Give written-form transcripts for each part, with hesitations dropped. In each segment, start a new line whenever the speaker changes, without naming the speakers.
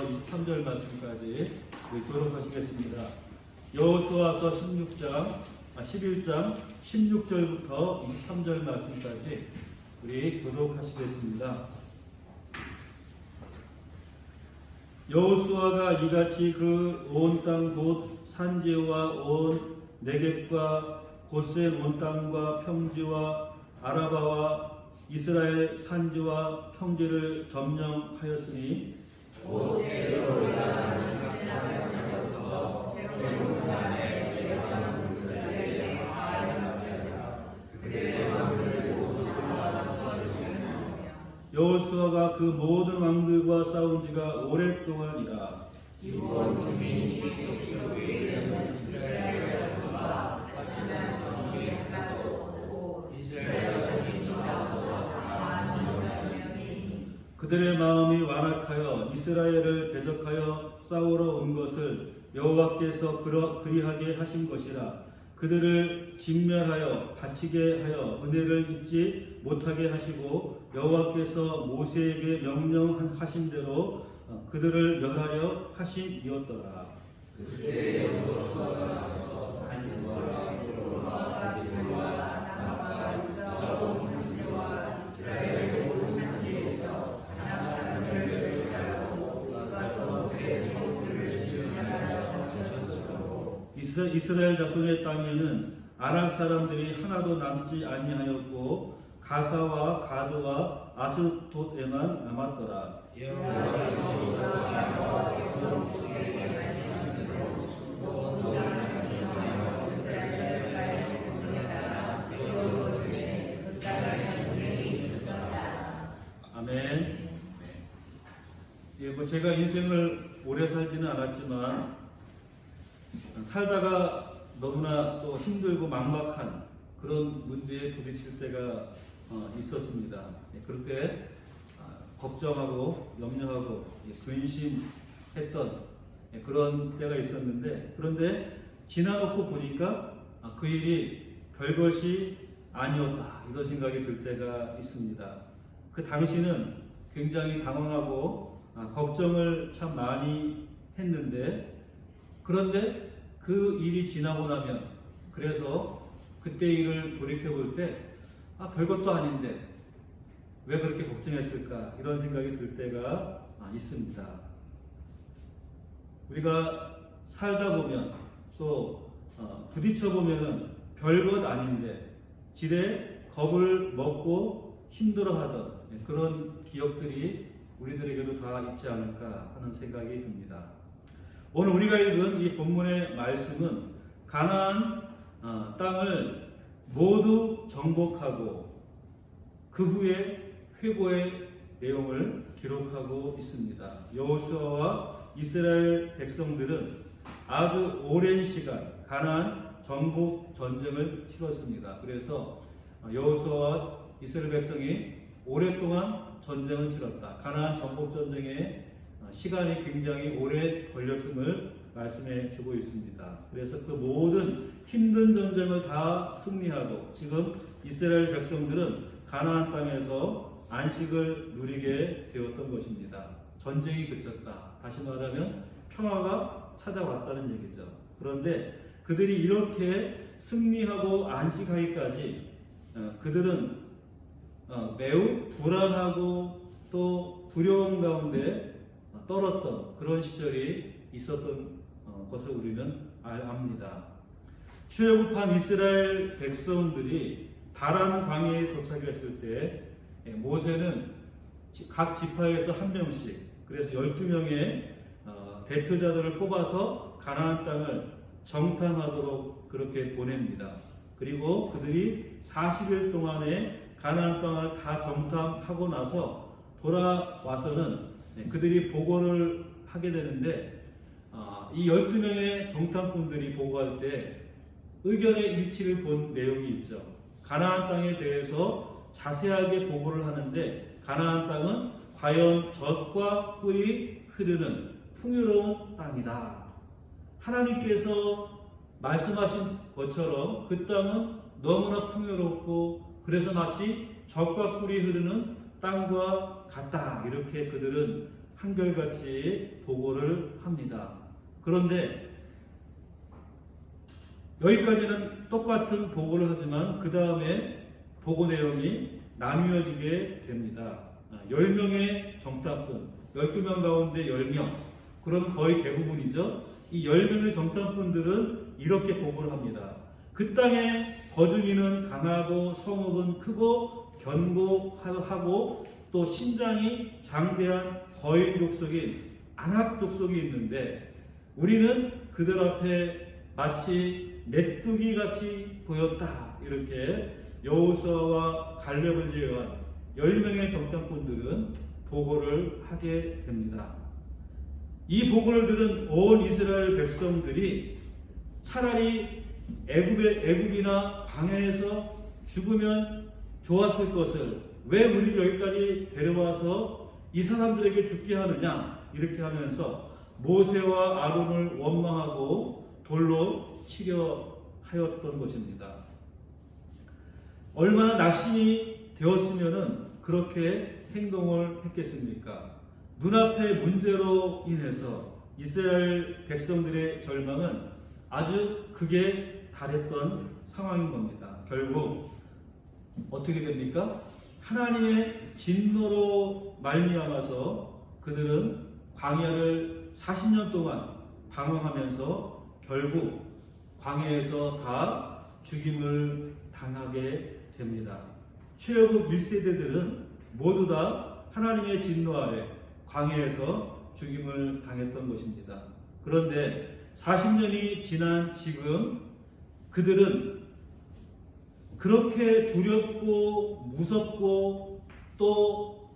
22절부터 23절 말씀까지 교독하시겠습니다. 여호수아서 11장 16절부터 23절 말씀까지 우리 교독하시겠습니다. 여호수아가 이같이 그 온 땅 곧 산지와 온 네겝과 고센 온 땅과 평지와 아라바와 이스라엘 산지와 평지를 점령하였으니 여호수아가 그 모든 왕들과 싸운 지가 오랫동안이라. 그들의 마음이 완악하여 이스라엘을 대적하여 싸우러 온 것을 여호와께서 그리하게 하신 것이라. 그들을 진멸하여 다치게 하여 은혜를 입지 못하게 하시고 여호와께서 모세에게 명령하신 대로 그들을 멸하려 하심이었더라. 이스라엘 자손의 땅에는 아락 사람들이 하나도 남지 아니하였고 가사와 가드와 아스돗에만 남았더라. 아멘. 제가 인생을 오래 살지는 않았지만 살다가 너무나 또 힘들고 막막한 그런 문제에 부딪힐 때가 있었습니다. 그럴 때 걱정하고 염려하고 근심했던 그런 때가 있었는데, 그런데 지나놓고 보니까 그 일이 별것이 아니었다 이런 생각이 들 때가 있습니다. 그 당시는 굉장히 당황하고 걱정을 참 많이 했는데, 그런데 그 일이 지나고 나면, 그래서 그때 일을 돌이켜볼 때 별것도 아닌데 왜 그렇게 걱정했을까 이런 생각이 들 때가 있습니다. 우리가 살다 보면 또 부딪혀 보면은 별것 아닌데 지레 겁을 먹고 힘들어하던 그런 기억들이 우리들에게도 다 있지 않을까 하는 생각이 듭니다. 오늘 우리가 읽은 이 본문의 말씀은 가나안 땅을 모두 정복하고 그 후에 회고의 내용을 기록하고 있습니다. 여호수아와 이스라엘 백성들은 아주 오랜 시간 가나안 정복 전쟁을 치렀습니다. 그래서 여호수아와 이스라엘 백성이 오랫동안 전쟁을 치렀다. 가나안 정복 전쟁에 시간이 굉장히 오래 걸렸음을 말씀해 주고 있습니다. 그래서 그 모든 힘든 전쟁을 다 승리하고 지금 이스라엘 백성들은 가나안 땅에서 안식을 누리게 되었던 것입니다. 전쟁이 그쳤다. 다시 말하면 평화가 찾아왔다는 얘기죠. 그런데 그들이 이렇게 승리하고 안식하기까지 그들은 매우 불안하고 또 두려움 가운데 떨었던 그런 시절이 있었던 것을 우리는 압니다. 출애굽한 이스라엘 백성들이 바란 광야에 도착했을 때 모세는 각 지파에서 한 명씩, 그래서 12명의 대표자들을 뽑아서 가나안 땅을 정탐하도록 그렇게 보냅니다. 그리고 그들이 40일 동안에 가나안 땅을 다 정탐하고 나서 돌아와서는 그들이 보고를 하게 되는데, 이 12명의 정탐꾼들이 보고할 때 의견의 일치를 본 내용이 있죠. 가나안 땅에 대해서 자세하게 보고를 하는데, 가나안 땅은 과연 젖과 꿀이 흐르는 풍요로운 땅이다. 하나님께서 말씀하신 것처럼 그 땅은 너무나 풍요롭고 그래서 마치 젖과 꿀이 흐르는 땅과 같다. 이렇게 그들은 한결같이 보고를 합니다. 그런데 여기까지는 똑같은 보고를 하지만 그 다음에 보고 내용이 나뉘어지게 됩니다. 10명의 정탐꾼, 12명 가운데 10명, 그럼 거의 대부분이죠. 이 10명의 정탐꾼들은 이렇게 보고를 합니다. 그 땅에 거주민은 강하고 성읍은 크고 견고하고 또 신장이 장대한 거인 족속인 아낙 족속이 있는데 우리는 그들 앞에 마치 메뚜기 같이 보였다. 이렇게 여호수아와 갈렙을 제외한 10명의 정탐꾼들은 보고를 하게 됩니다. 이 보고를 들은 온 이스라엘 백성들이 차라리 애굽이나 광야에서 죽으면 좋았을 것을 왜 우리를 여기까지 데려와서 이 사람들에게 죽게 하느냐 이렇게 하면서 모세와 아론을 원망하고 돌로 치려 하였던 것입니다. 얼마나 낙심이 되었으면은 그렇게 행동을 했겠습니까? 눈앞의 문제로 인해서 이스라엘 백성들의 절망은 아주 극에 달했던 상황인 겁니다. 결국 어떻게 됩니까? 하나님의 진노로 말미암아서 그들은 광야를 40년 동안 방황하면서 결국 광야에서 다 죽임을 당하게 됩니다. 최후의 1세대들은 모두 다 하나님의 진노 아래 광야에서 죽임을 당했던 것입니다. 그런데 40년이 지난 지금 그들은 그렇게 두렵고 무섭고 또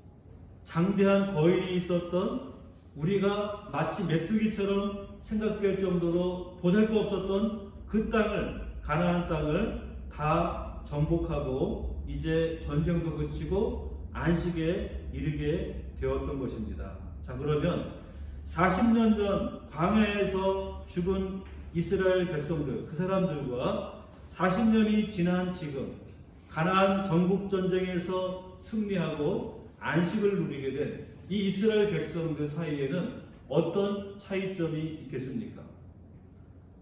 장대한 거인이 있었던 우리가 마치 메뚜기처럼 생각될 정도로 보잘것없었던 그 땅을 가나안 땅을 다 정복하고 이제 전쟁도 그치고 안식에 이르게 되었던 것입니다. 자, 그러면 40년 전 광야에서 죽은 이스라엘 백성들, 그 사람들과 40년이 지난 지금 가나안 전국 전쟁에서 승리하고 안식을 누리게 된 이 이스라엘 백성들 사이에는 어떤 차이점이 있겠습니까?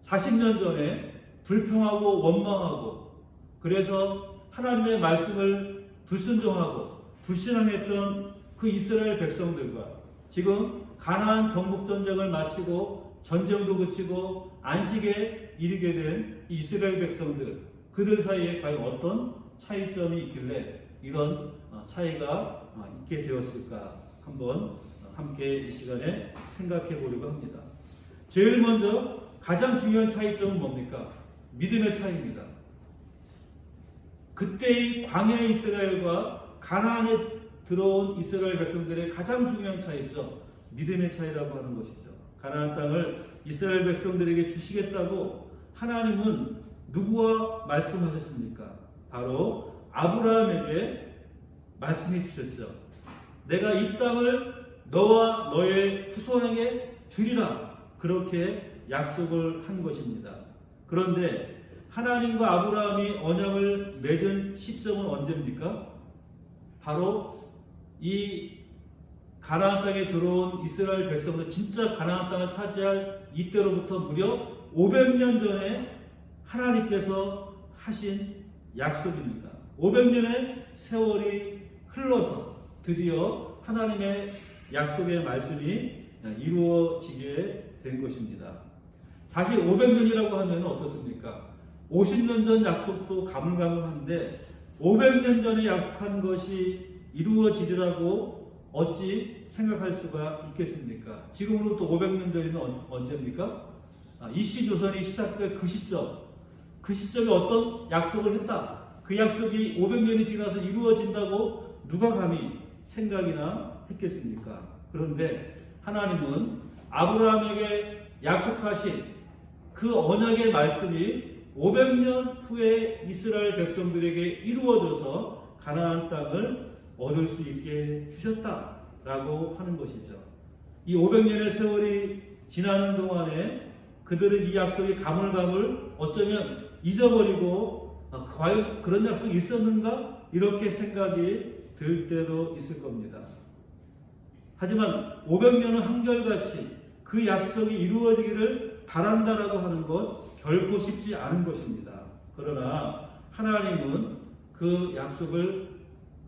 40년 전에 불평하고 원망하고 그래서 하나님의 말씀을 불순종하고 불신앙했던 그 이스라엘 백성들과 지금 가나안 정복 전쟁을 마치고 전쟁도 그치고 안식에 이르게 된 이스라엘 백성들, 그들 사이에 과연 어떤 차이점이 있길래 이런 차이가 있게 되었을까 한번 함께 이 시간에 생각해 보려고 합니다. 제일 먼저 가장 중요한 차이점은 뭡니까? 믿음의 차이입니다. 그때의 광야 이스라엘과 가나안에 들어온 이스라엘 백성들의 가장 중요한 차이점, 믿음의 차이라고 하는 것이죠. 가나안 땅을 이스라엘 백성들에게 주시겠다고 하나님은 누구와 말씀하셨습니까? 바로 아브라함에게 말씀해 주셨죠. 내가 이 땅을 너와 너의 후손에게 주리라, 그렇게 약속을 한 것입니다. 그런데 하나님과 아브라함이 언약을 맺은 시점은 언제입니까? 바로 이 가나안 땅에 들어온 이스라엘 백성들, 진짜 가나안 땅을 차지할 이때로부터 무려 500년 전에 하나님께서 하신 약속입니다. 500년의 세월이 흘러서 드디어 하나님의 약속의 말씀이 이루어지게 된 것입니다. 사실 500년이라고 하면 어떻습니까? 50년 전 약속도 가물가물한데 500년 전에 약속한 것이 이루어지리라고 어찌 생각할 수가 있겠습니까? 지금으로부터 500년 전이면 언제입니까? 이시조선이 시작될 그 시점에 어떤 약속을 했다. 그 약속이 500년이 지나서 이루어진다고 누가 감히 생각이나 했겠습니까? 그런데 하나님은 아브라함에게 약속하신 그 언약의 말씀이 500년 후에 이스라엘 백성들에게 이루어져서 가나안 땅을 얻을 수 있게 주셨다라고 하는 것이죠. 이 500년의 세월이 지나는 동안에 그들은 이 약속이 가물가물 어쩌면 잊어버리고 과연 그런 약속이 있었는가? 이렇게 생각이 들 때도 있을 겁니다. 하지만 500년은 한결같이 그 약속이 이루어지기를 바란다라고 하는 것 결코 쉽지 않은 것입니다. 그러나 하나님은 그 약속을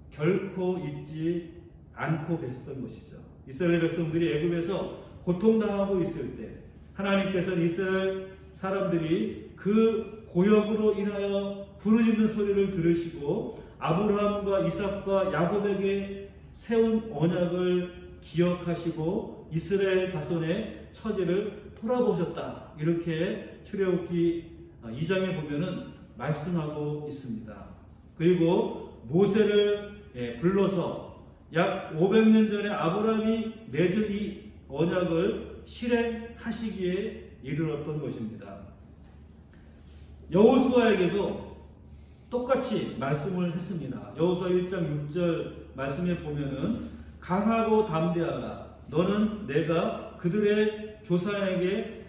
결코 잊지 않고 계셨던 것이죠. 이스라엘 백성들이 애굽에서 고통당하고 있을 때 하나님께서는 이스라엘 사람들이 그 고역으로 인하여 부르짖는 소리를 들으시고 아브라함과 이삭과 야곱에게 세운 언약을 기억하시고 이스라엘 자손의 처지를 돌아보셨다. 이렇게 출애굽기 2장에 보면은 말씀하고 있습니다. 그리고 모세를 불러서 약 500년 전에 아브라함이 맺은 이 언약을 실행하시기에 이르렀던 것입니다. 여호수아에게도 똑같이 말씀을 했습니다. 여호수아 1장 6절 말씀에 보면은 강하고 담대하라. 너는 내가 그들의 조상에게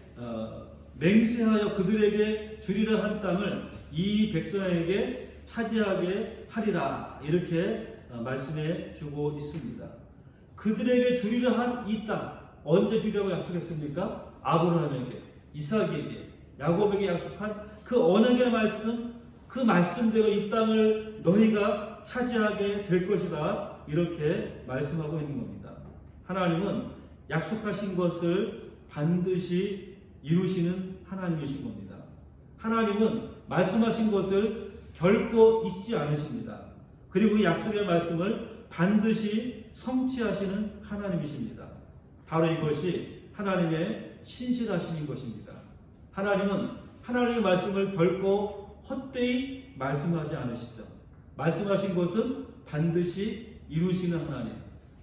맹세하여 그들에게 주리라 한 땅을 이 백성에게 차지하게 하리라. 이렇게 말씀해 주고 있습니다. 그들에게 주리라 한 이 땅 언제 주리라고 약속했습니까? 아브라함에게, 이삭에게, 야곱에게 약속한 그 언약의 말씀, 그 말씀대로 이 땅을 너희가 차지하게 될 것이다. 이렇게 말씀하고 있는 겁니다. 하나님은 약속하신 것을 반드시 이루시는 하나님이신 겁니다. 하나님은 말씀하신 것을 결코 잊지 않으십니다. 그리고 그 약속의 말씀을 반드시 성취하시는 하나님이십니다. 바로 이것이 하나님의 신실하심인 것입니다. 하나님은 하나님의 말씀을 결코 헛되이 말씀하지 않으시죠. 말씀하신 것은 반드시 이루시는 하나님,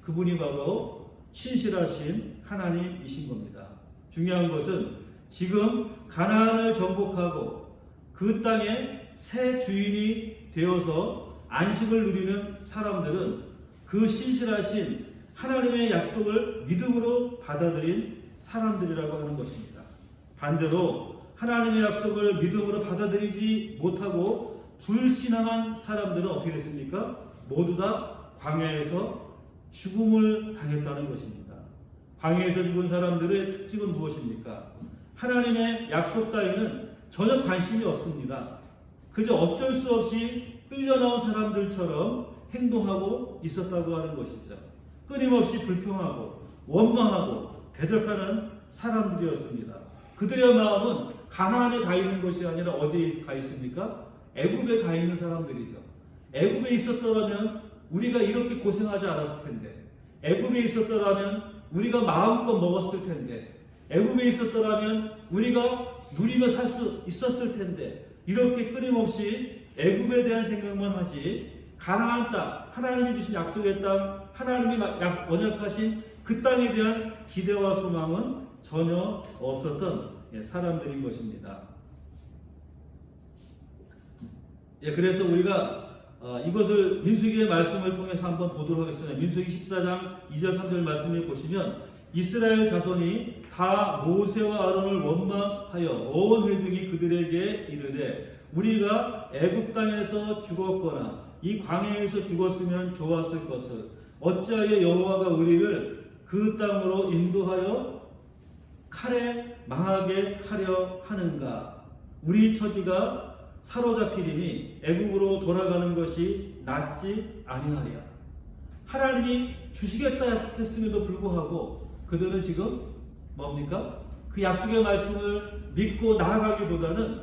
그분이 바로 신실하신 하나님이신 겁니다. 중요한 것은 지금 가나안을 정복하고 그 땅의 새 주인이 되어서 안식을 누리는 사람들은 그 신실하신 하나님의 약속을 믿음으로 받아들인 사람들이라고 하는 것입니다. 반대로 하나님의 약속을 믿음으로 받아들이지 못하고 불신앙한 사람들은 어떻게 됐습니까? 모두 다 광야에서 죽음을 당했다는 것입니다. 광야에서 죽은 사람들의 특징은 무엇입니까? 하나님의 약속 따위는 전혀 관심이 없습니다. 그저 어쩔 수 없이 끌려나온 사람들처럼 행동하고 있었다고 하는 것이죠. 끊임없이 불평하고 원망하고 대적하는 사람들이었습니다. 그들의 마음은 가나안에 가 있는 것이 아니라 어디에 가 있습니까? 애굽에 가 있는 사람들이죠. 애굽에 있었더라면 우리가 이렇게 고생하지 않았을 텐데, 애굽에 있었더라면 우리가 마음껏 먹었을 텐데, 애굽에 있었더라면 우리가 누리며 살 수 있었을 텐데, 이렇게 끊임없이 애굽에 대한 생각만 하지 가나안 땅, 하나님이 주신 약속의 땅, 하나님이 언약하신 그 땅에 대한 기대와 소망은 전혀 없었던 사람들인 것입니다. 그래서 우리가 이것을 민수기의 말씀을 통해서 한번 보도록 하겠습니다. 민수기 14장 2절 3절 말씀에 보시면 이스라엘 자손이 다 모세와 아론을 원망하여 온 회중이 그들에게 이르되 우리가 애굽 땅에서 죽었거나 이 광야에서 죽었으면 좋았을 것을 어찌하여 여호와가 우리를 그 땅으로 인도하여 칼에 망하게 하려 하는가? 우리 처지가 사로잡히리니 애굽으로 돌아가는 것이 낫지 아니하랴. 하나님이 주시겠다 약속했음에도 불구하고 그들은 지금 뭡니까? 그 약속의 말씀을 믿고 나아가기보다는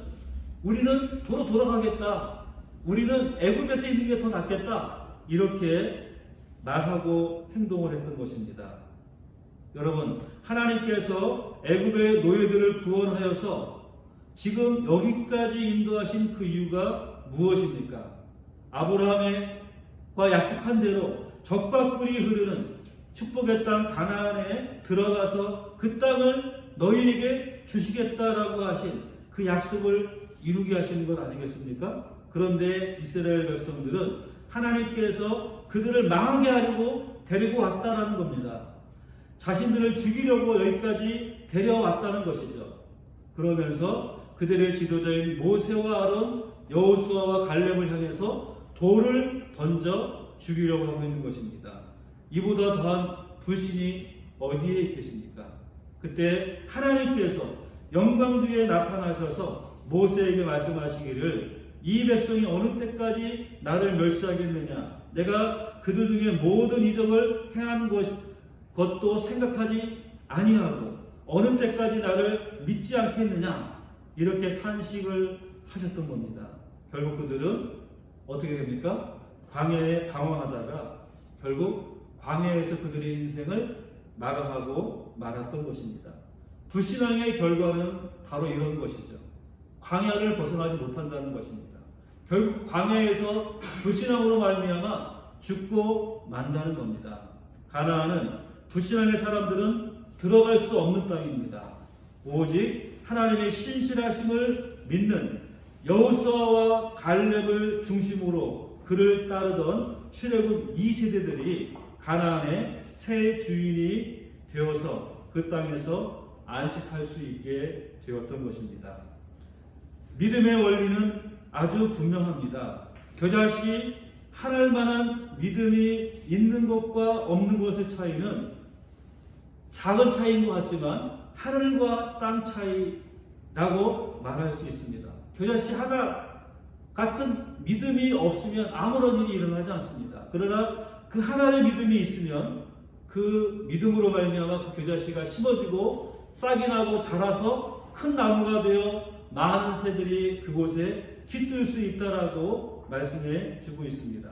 우리는 도로 돌아가겠다. 우리는 애굽에서 있는 게 더 낫겠다. 이렇게 말하고 행동을 했던 것입니다. 여러분, 하나님께서 애굽의 노예들을 구원하여서 지금 여기까지 인도하신 그 이유가 무엇입니까? 아브라함과 약속한 대로 적과 꿀이 흐르는 축복의 땅 가나안에 들어가서 그 땅을 너희에게 주시겠다라고 하신 그 약속을 이루게 하시는 것 아니겠습니까? 그런데 이스라엘 백성들은 하나님께서 그들을 망하게 하려고 데리고 왔다라는 겁니다. 자신들을 죽이려고 여기까지 데려왔다는 것이죠. 그러면서 그들의 지도자인 모세와 아론, 여호수아와 갈렙을 향해서 돌을 던져 죽이려고 하고 있는 것입니다. 이보다 더한 불신이 어디에 계십니까? 그때 하나님께서 영광 중에 나타나셔서 모세에게 말씀하시기를 이 백성이 어느 때까지 나를 멸시하겠느냐? 내가 그들 중에 모든 이적을 행한 것도 생각하지 아니하고 어느 때까지 나를 믿지 않겠느냐? 이렇게 탄식을 하셨던 겁니다. 결국 그들은 어떻게 됩니까? 광야에 방황하다가 결국 광야에서 그들의 인생을 마감하고 말았던 것입니다. 불신앙의 결과는 바로 이런 것이죠. 광야를 벗어나지 못한다는 것입니다. 결국 광야에서 불신앙으로 말미암아 죽고 만다는 겁니다. 가나안은 불신앙의 사람들은 들어갈 수 없는 땅입니다. 오직 하나님의 신실하심을 믿는 여호수아와 갈렙을 중심으로 그를 따르던 출애굽 2세대들이 가나안의 새 주인이 되어서 그 땅에서 안식할 수 있게 되었던 것입니다. 믿음의 원리는 아주 분명합니다. 겨자씨 하늘 만한 믿음이 있는 것과 없는 것의 차이는 작은 차이인 것 같지만 하늘과 땅 차이라고 말할 수 있습니다. 겨자씨 하나 같은 믿음이 없으면 아무런 일이 일어나지 않습니다. 그러나 그 하나의 믿음이 있으면 그 믿음으로 말미암아 그 겨자씨가 심어지고 싹이 나고 자라서 큰 나무가 되어 많은 새들이 그곳에 깃들 수 있다라고 말씀해 주고 있습니다.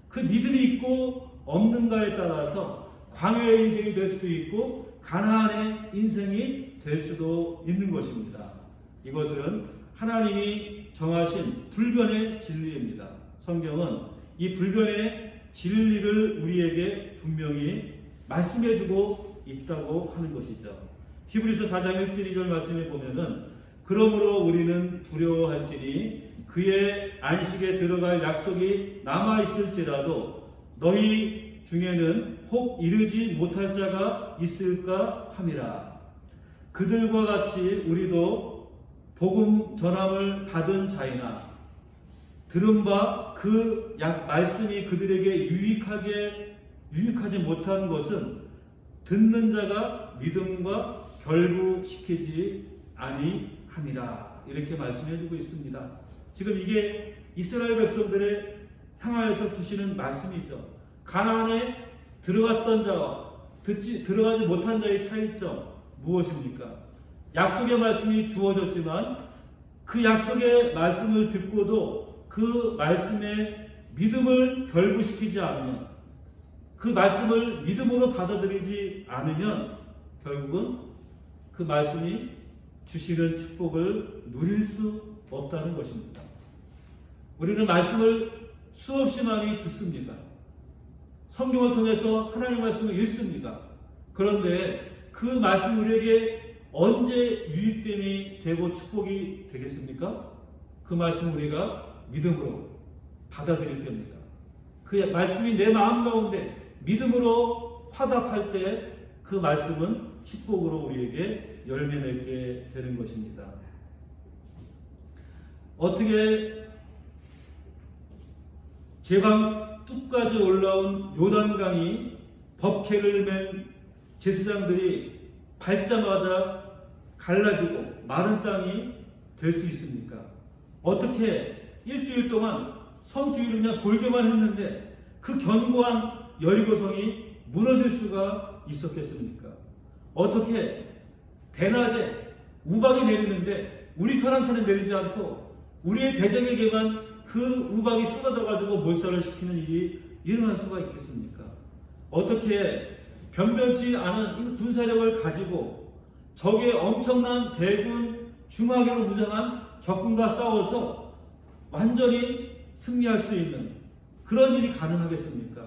그 믿음이 있고 없는가에 따라서 광야의 인생이 될 수도 있고 가나안의 인생이 될 수도 있는 것입니다. 이것은 하나님이 정하신 불변의 진리입니다. 성경은 이 불변의 진리를 우리에게 분명히 말씀해주고 있다고 하는 것이죠. 히브리서 4장 1절 2절 말씀에 보면은 그러므로 우리는 두려워할지니 그의 안식에 들어갈 약속이 남아있을지라도 너희 중에는 혹 이르지 못할 자가 있을까 함이라. 그들과 같이 우리도 복음 전함을 받은 자이나 들은 바 그 말씀이 그들에게 유익하지 못한 것은 듣는 자가 믿음과 결부시키지 아니함이라. 이렇게 말씀해주고 있습니다. 지금 이게 이스라엘 백성들의 향하여서 주시는 말씀이죠. 가나안에 들어갔던 자와 들어가지 못한 자의 차이점 무엇입니까? 약속의 말씀이 주어졌지만 그 약속의 말씀을 듣고도 그 말씀에 믿음을 결부시키지 않으면, 그 말씀을 믿음으로 받아들이지 않으면 결국은 그 말씀이 주시는 축복을 누릴 수 없다는 것입니다. 우리는 말씀을 수없이 많이 듣습니다. 성경을 통해서 하나님의 말씀을 읽습니다. 그런데 그 말씀 우리에게 언제 유익됨이 되고 축복이 되겠습니까? 그 말씀 우리가 믿음으로 받아들일 때입니다. 그 말씀이 내 마음 가운데 믿음으로 화답할 때 그 말씀은 축복으로 우리에게 열매 맺게 되는 것입니다. 어떻게 제방 뚝까지 올라온 요단강이 법궤를 맨 제사장들이 밟자마자 갈라지고 마른 땅이 될 수 있습니까? 어떻게 일주일 동안 성주일을 그냥 돌기만 했는데 그 견고한 여리고성이 무너질 수가 있었겠습니까? 어떻게 대낮에 우박이 내리는데 우리 편한테는 내리지 않고 우리의 대적에게만 그 우박이 쏟아져가지고 몰살을 시키는 일이 일어날 수가 있겠습니까? 어떻게 변변치 않은 군사력을 가지고 적의 엄청난 대군 중하게로 무장한 적군과 싸워서 완전히 승리할 수 있는 그런 일이 가능하겠습니까?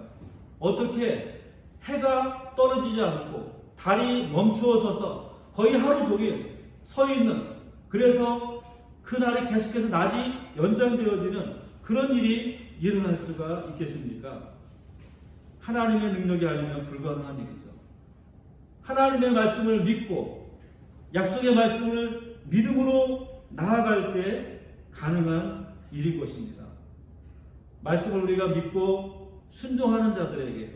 어떻게 해가 떨어지지 않고 달이 멈추어 서서 거의 하루 종일 서 있는, 그래서 그날이 계속해서 낮이 연장되어지는 그런 일이 일어날 수가 있겠습니까? 하나님의 능력이 아니면 불가능한 일이죠. 하나님의 말씀을 믿고 약속의 말씀을 믿음으로 나아갈 때 가능한 일인 것입니다. 말씀을 우리가 믿고 순종하는 자들에게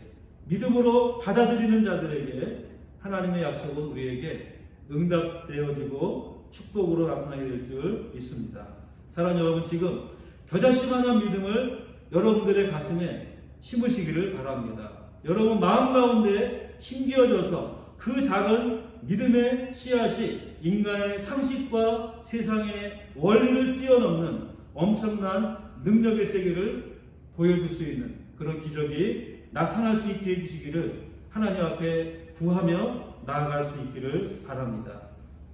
믿음으로 받아들이는 자들에게 하나님의 약속은 우리에게 응답되어지고 축복으로 나타나게 될 줄 믿습니다. 사랑하는 여러분, 지금 겨자씨만한 믿음을 여러분들의 가슴에 심으시기를 바랍니다. 여러분 마음 가운데 심겨져서 그 작은 믿음의 씨앗이 인간의 상식과 세상의 원리를 뛰어넘는 엄청난 능력의 세계를 보여줄 수 있는 그런 기적이 나타날 수 있게 해주시기를 하나님 앞에 구하며 나아갈 수 있기를 바랍니다.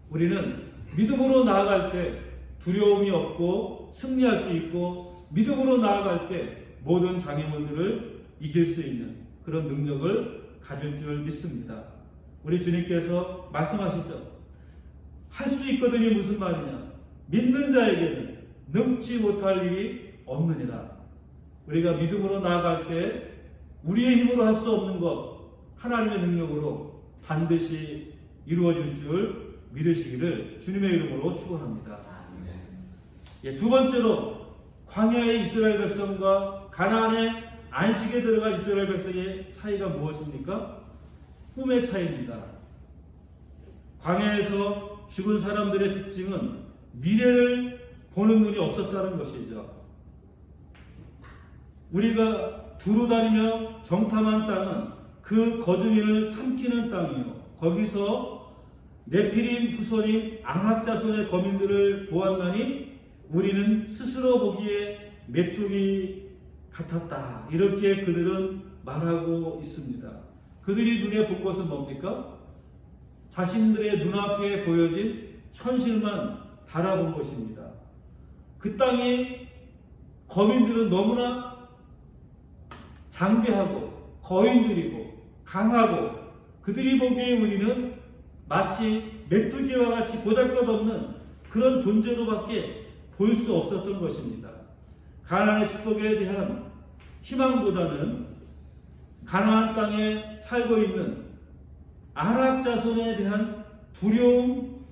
우리는 믿음으로 나아갈 때 두려움이 없고 승리할 수 있고, 믿음으로 나아갈 때 모든 장애물들을 이길 수 있는 그런 능력을 가질 줄 믿습니다. 우리 주님께서 말씀하시죠. 할 수 있거든이 무슨 말이냐? 믿는 자에게는 능치 못할 일이 없느니라. 우리가 믿음으로 나아갈 때 우리의 힘으로 할 수 없는 것 하나님의 능력으로 반드시 이루어질 줄 믿으시기를 주님의 이름으로 축원합니다. 두 번째로 광야의 이스라엘 백성과 가나안의 안식에 들어가 이스라엘 백성의 차이가 무엇입니까? 꿈의 차이입니다. 광야에서 죽은 사람들의 특징은 미래를 보는 눈이 없었다는 것이죠. 우리가 두루 다니며 정탐한 땅은 그 거주민을 삼키는 땅이요, 거기서 네피림 후손인 앙합 자손의 거민들을 보았나니 우리는 스스로 보기에 메뚜기 같았다. 이렇게 그들은 말하고 있습니다. 그들이 눈에 본 것은 뭡니까? 자신들의 눈앞에 보여진 현실만 바라본 것입니다. 그 땅의 거민들은 너무나 장대하고 거인들이고 강하고, 그들이 보기에 우리는 마치 메뚜기와 같이 보잘것없는 그런 존재로밖에 볼 수 없었던 것입니다. 가나안의 축복에 대한 희망보다는 가나안 땅에 살고 있는 아랍 자손에 대한 두려움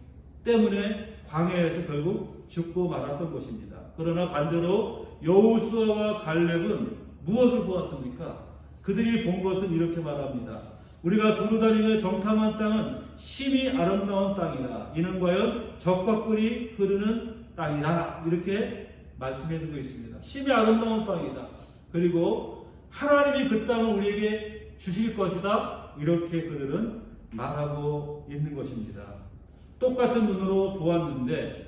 때문에 광야에서 결국 죽고 말았던 것입니다. 그러나 반대로 여호수아와 갈렙은 무엇을 보았습니까? 그들이 본 것은 이렇게 말합니다. 우리가 두루 다니며 정탐한 땅은 심히 아름다운 땅이라. 이는 과연 젖과 꿀이 흐르는 땅이라. 이렇게 말씀해 주고 있습니다. 심히 아름다운 땅이다. 그리고 하나님이 그 땅을 우리에게 주실 것이다. 이렇게 그들은 말하고 있는 것입니다. 똑같은 눈으로 보았는데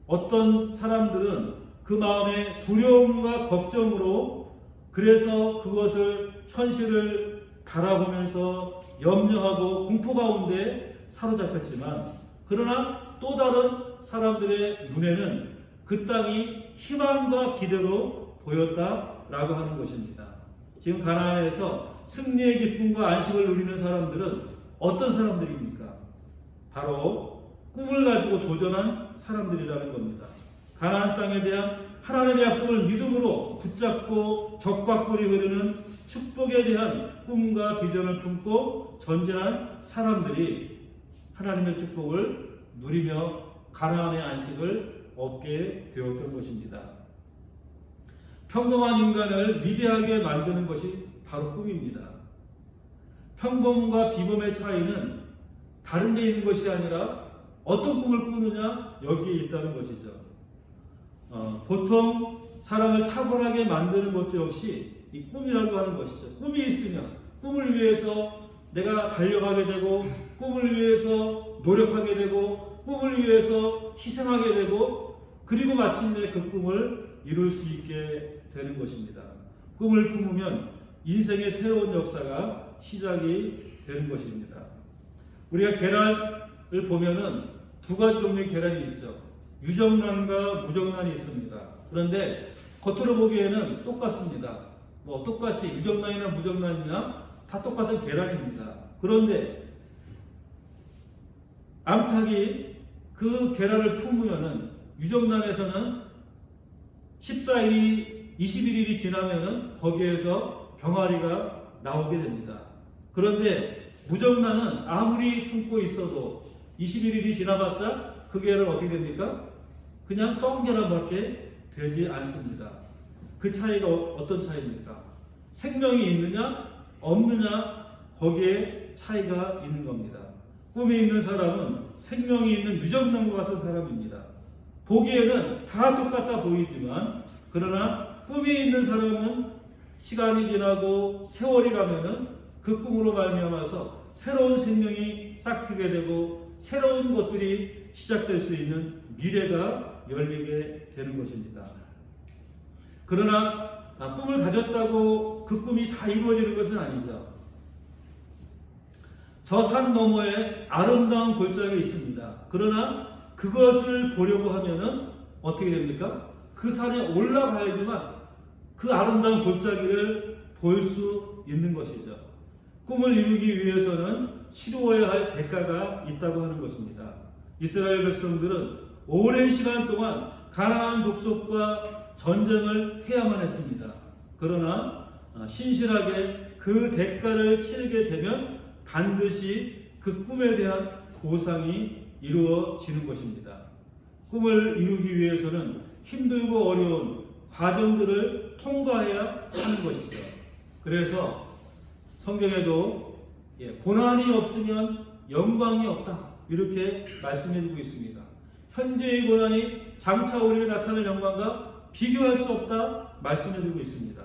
어떤 사람들은 그 마음의 두려움과 걱정으로, 그래서 그것을 현실을 바라보면서 염려하고 공포 가운데 사로잡혔지만, 그러나 또 다른 사람들의 눈에는 그 땅이 희망과 기대로 보였다라고 하는 것입니다. 지금 가나안에서 승리의 기쁨과 안식을 누리는 사람들은 어떤 사람들입니까? 바로 꿈을 가지고 도전한 사람들이라는 겁니다. 가나안 땅에 대한 하나님의 약속을 믿음으로 붙잡고 적과 꿀이 흐르는 축복에 대한 꿈과 비전을 품고 전진한 사람들이 하나님의 축복을 누리며 가나안의 안식을 얻게 되었던 것입니다. 평범한 인간을 위대하게 만드는 것이 바로 꿈입니다. 평범과 비범의 차이는 다른 데 있는 것이 아니라 어떤 꿈을 꾸느냐, 여기에 있다는 것이죠. 보통 사람을 탁월하게 만드는 것도 역시 이 꿈이라고 하는 것이죠. 꿈이 있으면 꿈을 위해서 내가 달려가게 되고, 꿈을 위해서 노력하게 되고, 꿈을 위해서 희생하게 되고, 그리고 마침내 그 꿈을 이룰 수 있게 되는 것입니다. 꿈을 품으면 인생의 새로운 역사가 시작이 되는 것입니다. 우리가 계란을 보면은 두 가지 종류의 계란이 있죠. 유정란과 무정란이 있습니다. 그런데 겉으로 보기에는 똑같습니다. 똑같이 유정란이나 무정란이나 다 똑같은 계란입니다. 그런데 암탉이 그 계란을 품으면은 유정란에서는 14일이 21일이 지나면은 거기에서 병아리가 나오게 됩니다. 그런데 무정란은 아무리 품고 있어도 21일이 지나봤자 그 계란은 어떻게 됩니까? 그냥 썩은 계란밖에 되지 않습니다. 그 차이가 어떤 차이입니까? 생명이 있느냐 없느냐, 거기에 차이가 있는 겁니다. 꿈이 있는 사람은 생명이 있는 유정론과 같은 사람입니다. 보기에는 다 똑같아 보이지만, 그러나 꿈이 있는 사람은 시간이 지나고 세월이 가면은 그 꿈으로 말미암아서 새로운 생명이 싹트게 되고 새로운 것들이 시작될 수 있는 미래가 열리게 되는 것입니다. 그러나 꿈을 가졌다고 그 꿈이 다 이루어지는 것은 아니죠. 저 산 너머에 아름다운 골짜기가 있습니다. 그러나 그것을 보려고 하면은 어떻게 됩니까? 그 산에 올라가야지만 그 아름다운 골짜기를 볼 수 있는 것이죠. 꿈을 이루기 위해서는 치루어야 할 대가가 있다고 하는 것입니다. 이스라엘 백성들은 오랜 시간 동안 가나안 족속과 전쟁을 해야만 했습니다. 그러나 신실하게 그 대가를 치르게 되면 반드시 그 꿈에 대한 보상이 이루어지는 것입니다. 꿈을 이루기 위해서는 힘들고 어려운 과정들을 통과해야 하는 것이죠. 그래서 성경에도 고난이 없으면 영광이 없다, 이렇게 말씀해주고 있습니다. 현재의 고난이 장차 우리에게 나타날 영광과 비교할 수 없다 말씀해주고 있습니다.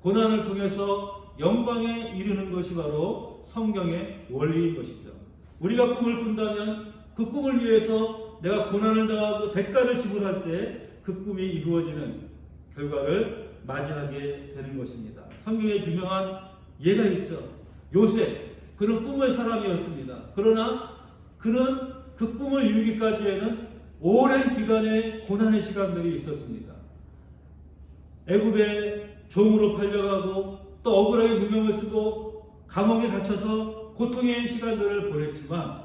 고난을 통해서 영광에 이르는 것이 바로 성경의 원리인 것이죠. 우리가 꿈을 꾼다면 그 꿈을 위해서 내가 고난을 당하고 대가를 지불할 때 그 꿈이 이루어지는 결과를 맞이하게 되는 것입니다. 성경에 유명한 예가 있죠. 요셉, 그는 꿈의 사람이었습니다. 그러나 그는 그 꿈을 이루기까지에는 오랜 기간의 고난의 시간들이 있었습니다. 애굽에 종으로 팔려가고 또 억울하게 누명을 쓰고 감옥에 갇혀서 고통의 시간들을 보냈지만,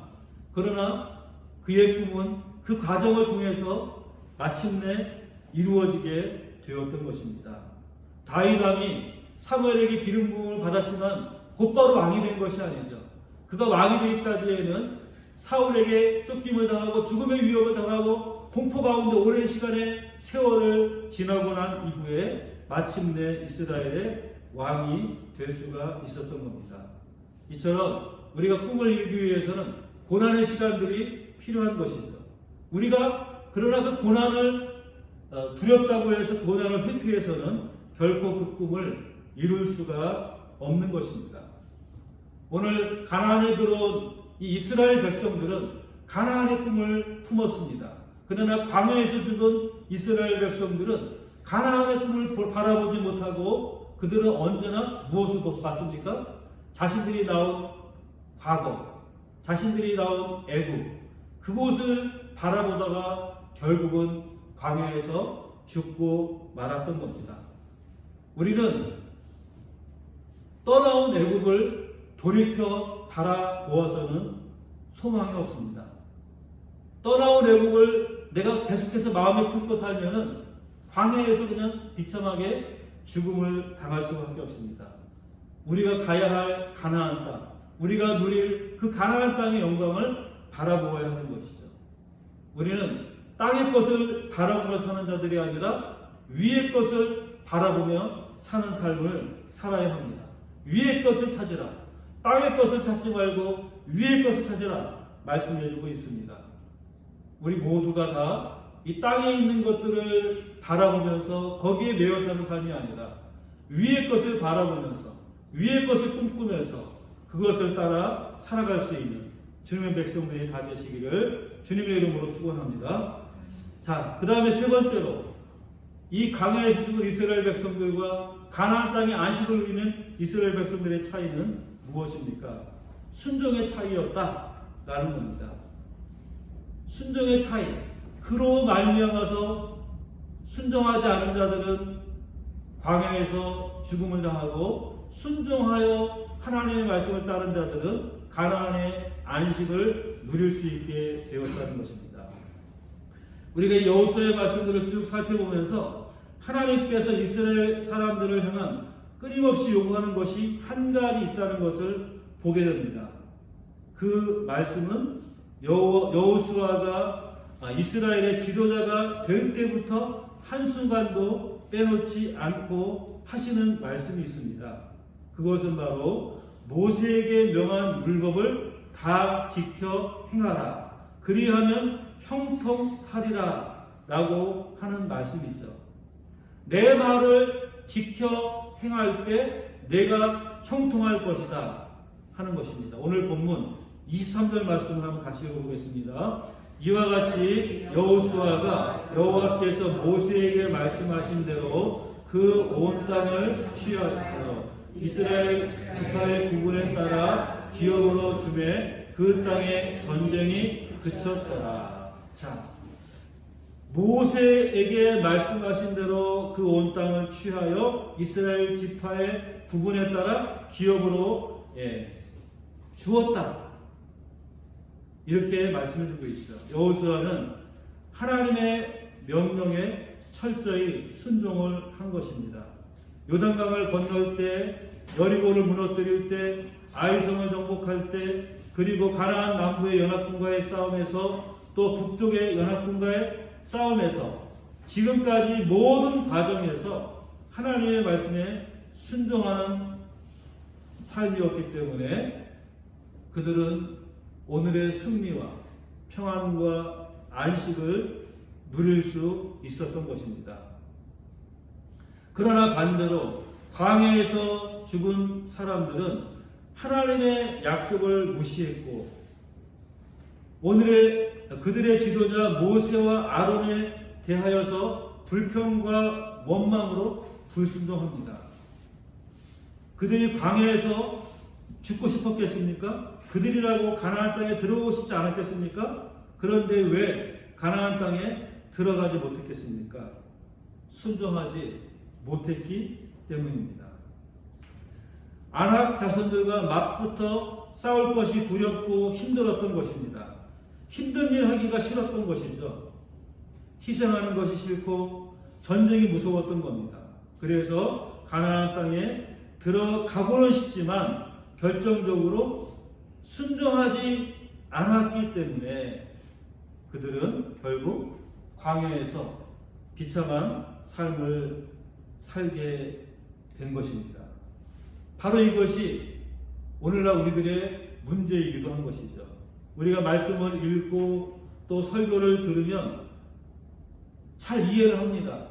그러나 그의 꿈은 그 과정을 통해서 마침내 이루어지게 되었던 것입니다. 다윗 왕이 사무엘에게 기름 부음을 받았지만 곧바로 왕이 된 것이 아니죠. 그가 왕이 되기까지에는 사울에게 쫓김을 당하고 죽음의 위협을 당하고 공포 가운데 오랜 시간의 세월을 지나고 난 이후에 마침내 이스라엘의 왕이 될 수가 있었던 겁니다. 이처럼 우리가 꿈을 이루기 위해서는 고난의 시간들이 필요한 것이죠. 우리가 그러나 그 고난을 두렵다고 해서 고난을 회피해서는 결코 그 꿈을 이룰 수가 없는 것입니다. 오늘 가나안에 들어온 이 이스라엘 백성들은 가나안의 꿈을 품었습니다. 그러나 광야에서 죽은 이스라엘 백성들은 가나안의 꿈을 바라보지 못하고 그들은 언제나 무엇을 봤습니까? 자신들이 나온 과거, 자신들이 나온 애국, 그곳을 바라보다가 결국은 광야에서 죽고 말았던 겁니다. 우리는 떠나온 애국을 돌이켜 바라보아서는 소망이 없습니다. 떠나온 애국을 내가 계속해서 마음에 품고 살면은 광야에서 그냥 비참하게 죽음을 당할 수밖에 없습니다. 우리가 가야 할 가나안 땅, 우리가 누릴 그 가나안 땅의 영광을 바라보아야 하는 것이죠. 우리는 땅의 것을 바라보며 사는 자들이 아니라 위의 것을 바라보며 사는 삶을 살아야 합니다. 위의 것을 찾으라. 땅의 것을 찾지 말고 위의 것을 찾으라 말씀해주고 있습니다. 우리 모두가 다 이 땅에 있는 것들을 바라보면서 거기에 매여 사는 삶이 아니라 위의 것을 바라보면서 위의 것을 꿈꾸면서 그것을 따라 살아갈 수 있는 주님의 백성들이 다 되시기를 주님의 이름으로 축원합니다. 자, 그 다음에 세 번째로 이 광야에서 죽은 이스라엘 백성들과 가나안 땅에 안식을 누리는 이스라엘 백성들의 차이는 무엇입니까? 순종의 차이였다라는 겁니다. 순종의 차이. 그로 말미암아서 순종하지 않은 자들은 광야에서 죽음을 당하고 순종하여 하나님의 말씀을 따른 자들은 가나안의 안식을 누릴 수 있게 되었다는 것입니다. 우리가 여호수아의 말씀들을 쭉 살펴보면서 하나님께서 이스라엘 사람들을 향한 끊임없이 요구하는 것이 한 가지 있다는 것을 보게 됩니다. 그 말씀은 여호수아가 이스라엘의 지도자가 될 때부터 한순간도 빼놓지 않고 하시는 말씀이 있습니다. 그것은 바로 모세에게 명한 율법을 다 지켜 행하라. 그리하면 형통하리라 라고 하는 말씀이죠. 내 말을 지켜 행할 때 내가 형통할 것이다 하는 것입니다. 오늘 본문 23절 말씀을 한번 같이 읽어보겠습니다. 이와 같이 여호수아가 여호와께서 모세에게 말씀하신 대로 그 온 땅을 취하여 이스라엘 지파의 구분에 따라 기업으로 주매 그 땅에 전쟁이 그쳤더라. 자, 모세에게 말씀하신 대로 그 온 땅을 취하여 이스라엘 지파의 구분에 따라 기업으로 주었다. 이렇게 말씀해주고 있죠. 여호수아는 하나님의 명령에 철저히 순종을 한 것입니다. 요단강을 건널 때, 여리고를 무너뜨릴 때, 아이성을 정복할 때, 그리고 가나안 남부의 연합군과의 싸움에서 또 북쪽의 연합군과의 싸움에서 지금까지 모든 과정에서 하나님의 말씀에 순종하는 삶이었기 때문에 그들은 오늘의 승리와 평안과 안식을 누릴 수 있었던 것입니다. 그러나 반대로 광야에서 죽은 사람들은 하나님의 약속을 무시했고 그들의 지도자 모세와 아론에 대하여서 불평과 원망으로 불순종합니다. 그들이 광야에서 죽고 싶었겠습니까? 그들이라고 가나안 땅에 들어오고 싶지 않았겠습니까? 그런데 왜 가나안 땅에 들어가지 못했겠습니까? 순종하지 못했기 때문입니다. 아낙 자손들과 맞붙어 싸울 것이 두렵고 힘들었던 것입니다. 힘든 일 하기가 싫었던 것이죠. 희생하는 것이 싫고 전쟁이 무서웠던 겁니다. 그래서 가나안 땅에 들어가고는 싶지만 결정적으로 순종하지 않았기 때문에 그들은 결국 광야에서 비참한 삶을 살게 된 것입니다. 바로 이것이 오늘날 우리들의 문제이기도 한 것이죠. 우리가 말씀을 읽고 또 설교를 들으면 잘 이해를 합니다.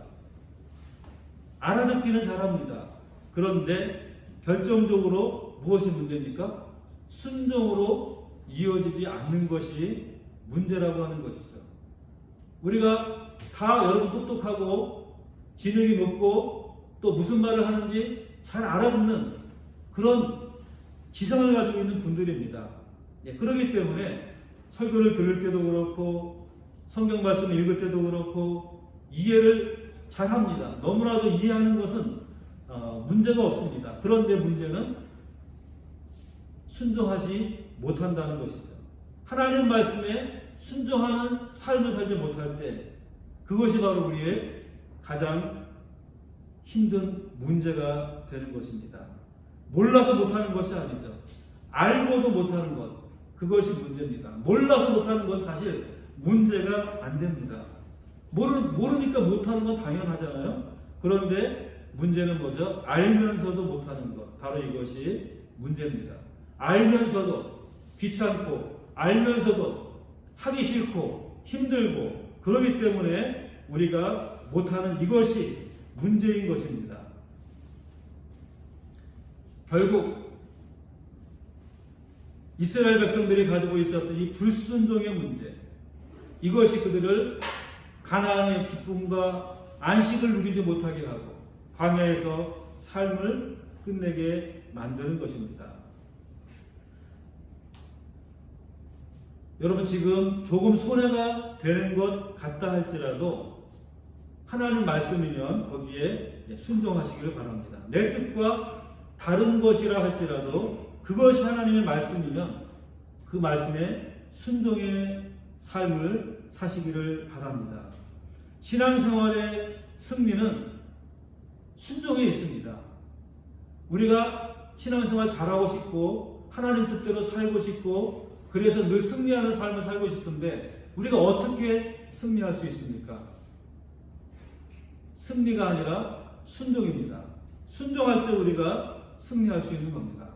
알아듣기는 잘합니다. 그런데 결정적으로 무엇이 문제입니까? 순종으로 이어지지 않는 것이 문제라고 하는 것이죠. 우리가 다 여러분 똑똑하고 지능이 높고 또 무슨 말을 하는지 잘 알아듣는 그런 지성을 가지고 있는 분들입니다. 그렇기 때문에 설교를 들을 때도 그렇고 성경 말씀을 읽을 때도 그렇고 이해를 잘합니다. 너무나도 이해하는 것은 문제가 없습니다. 그런데 문제는 순종하지 못한다는 것이죠. 하나님 말씀에 순종하는 삶을 살지 못할 때 그것이 바로 우리의 가장 힘든 문제가 되는 것입니다. 몰라서 못하는 것이 아니죠. 알고도 못하는 것, 그것이 문제입니다. 몰라서 못하는 것은 사실 문제가 안 됩니다. 모르니까 못하는 건 당연하잖아요. 그런데 문제는 뭐죠? 알면서도 못하는 것, 바로 이것이 문제입니다. 알면서도 귀찮고 알면서도 하기 싫고 힘들고 그러기 때문에 우리가 못하는 이것이 문제인 것입니다. 결국 이스라엘 백성들이 가지고 있었던 이 불순종의 문제, 이것이 그들을 가나안의 기쁨과 안식을 누리지 못하게 하고 광야에서 삶을 끝내게 만드는 것입니다. 여러분 지금 조금 손해가 되는 것 같다 할지라도 하나님 말씀이면 거기에 순종하시기를 바랍니다. 내 뜻과 다른 것이라 할지라도 그것이 하나님의 말씀이면 그 말씀에 순종의 삶을 사시기를 바랍니다. 신앙생활의 승리는 순종에 있습니다. 우리가 신앙생활 잘하고 싶고 하나님 뜻대로 살고 싶고 그래서 늘 승리하는 삶을 살고 싶은데 우리가 어떻게 승리할 수 있습니까? 승리가 아니라 순종입니다. 순종할 때 우리가 승리할 수 있는 겁니다.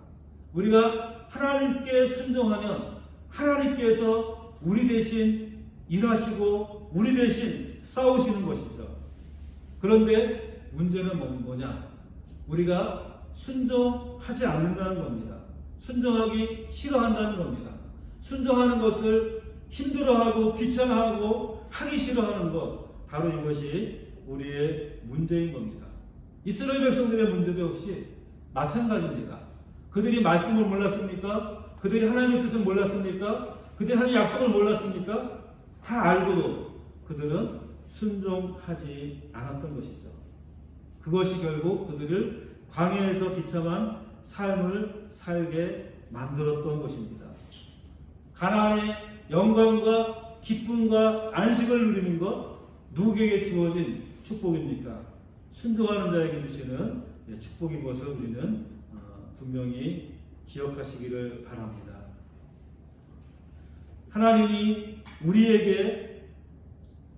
우리가 하나님께 순종하면 하나님께서 우리 대신 일하시고 우리 대신 싸우시는 것이죠. 그런데 문제는 뭐냐? 우리가 순종하지 않는다는 겁니다. 순종하기 싫어한다는 겁니다. 순종하는 것을 힘들어하고 귀찮아하고 하기 싫어하는 것, 바로 이것이 우리의 문제인 겁니다. 이스라엘 백성들의 문제도 역시 마찬가지입니다. 그들이 말씀을 몰랐습니까? 그들이 하나님의 뜻을 몰랐습니까? 그들이 하나님의 약속을 몰랐습니까? 다 알고도 그들은 순종하지 않았던 것이죠. 그것이 결국 그들을 광야에서 비참한 삶을 살게 만들었던 것입니다. 가나안의 영광과 기쁨과 안식을 누리는 것, 누구에게 주어진 축복입니까? 순종하는 자에게 주시는 축복인 것을 우리는 분명히 기억하시기를 바랍니다. 하나님이 우리에게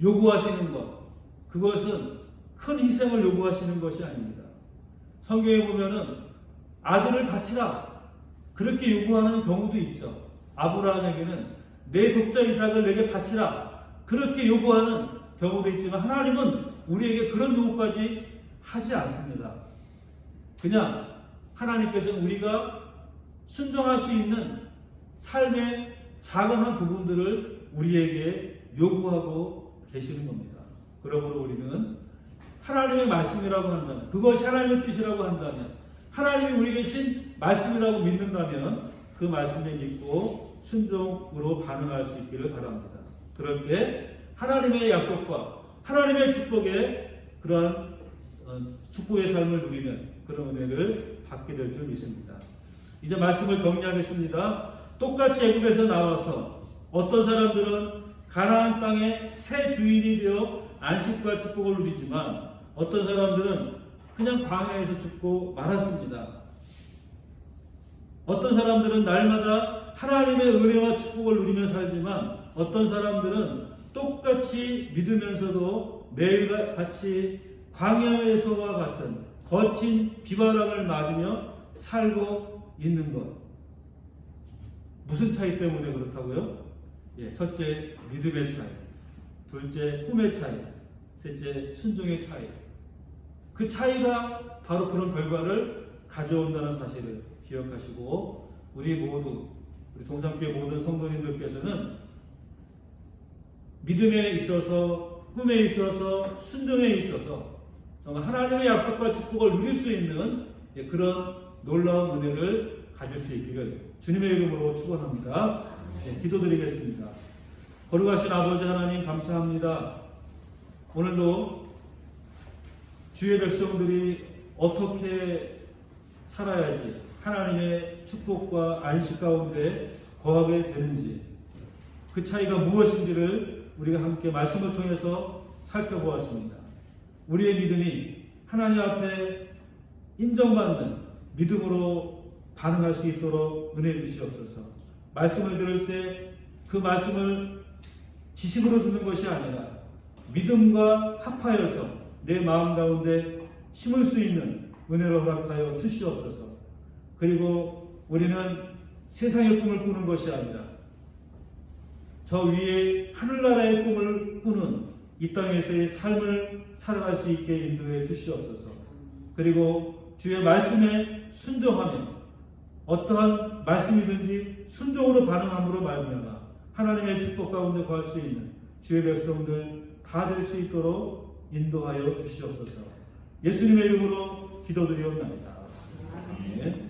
요구하시는 것, 그것은 큰 희생을 요구하시는 것이 아닙니다. 성경에 보면은 아들을 바치라, 그렇게 요구하는 경우도 있죠. 아브라함에게는 내 독자 이삭을 내게 바치라, 그렇게 요구하는 경우도 있지만 하나님은 우리에게 그런 요구까지 하지 않습니다. 그냥 하나님께서는 우리가 순종할 수 있는 삶의 작은 한 부분들을 우리에게 요구하고 계시는 겁니다. 그러므로 우리는 하나님의 말씀이라고 한다면, 그것이 하나님의 뜻이라고 한다면, 하나님이 우리에게 주신 말씀이라고 믿는다면 그 말씀에 믿고 순종으로 반응할 수 있기를 바랍니다. 그럴 때 하나님의 약속과 하나님의 축복에 그러한 축복의 삶을 누리는 그런 은혜를 받게 될 줄 믿습니다. 이제 말씀을 정리하겠습니다. 똑같이 애굽에서 나와서 어떤 사람들은 가나안 땅의 새 주인이 되어 안식과 축복을 누리지만 어떤 사람들은 그냥 광야에서 죽고 말았습니다. 어떤 사람들은 날마다 하나님의 은혜와 축복을 누리며 살지만 어떤 사람들은 똑같이 믿으면서도 매일같이 광야에서와 같은 거친 비바람을 맞으며 살고 있는 것. 무슨 차이 때문에 그렇다고요? 첫째, 믿음의 차이. 둘째, 꿈의 차이. 셋째, 순종의 차이. 그 차이가 바로 그런 결과를 가져온다는 사실을 기억하시고 우리 모두, 우리 동산교회 모든 성도님들께서는 믿음에 있어서, 꿈에 있어서, 순종에 있어서 정말 하나님의 약속과 축복을 누릴 수 있는 그런 놀라운 은혜를 가질 수 있기를 주님의 이름으로 축원합니다. 기도드리겠습니다. 거룩하신 아버지 하나님 감사합니다. 오늘도 주의 백성들이 어떻게 살아야지 하나님의 축복과 안식 가운데 거하게 되는지, 그 차이가 무엇인지를 우리가 함께 말씀을 통해서 살펴보았습니다. 우리의 믿음이 하나님 앞에 인정받는 믿음으로 반응할 수 있도록 은혜 주시옵소서. 말씀을 들을 때 그 말씀을 지식으로 듣는 것이 아니라 믿음과 합하여서 내 마음 가운데 심을 수 있는 은혜로 허락하여 주시옵소서. 그리고 우리는 세상의 꿈을 꾸는 것이 아니라 저 위에 하늘나라의 꿈을 꾸는 이 땅에서의 삶을 살아갈 수 있게 인도해 주시옵소서. 그리고 주의 말씀에 순종하며 어떠한 말씀이든지 순종으로 반응함으로 말미암아 하나님의 축복 가운데 거할 수 있는 주의 백성들 다 될 수 있도록 인도하여 주시옵소서. 예수님의 이름으로 기도드리옵나이다. 아멘.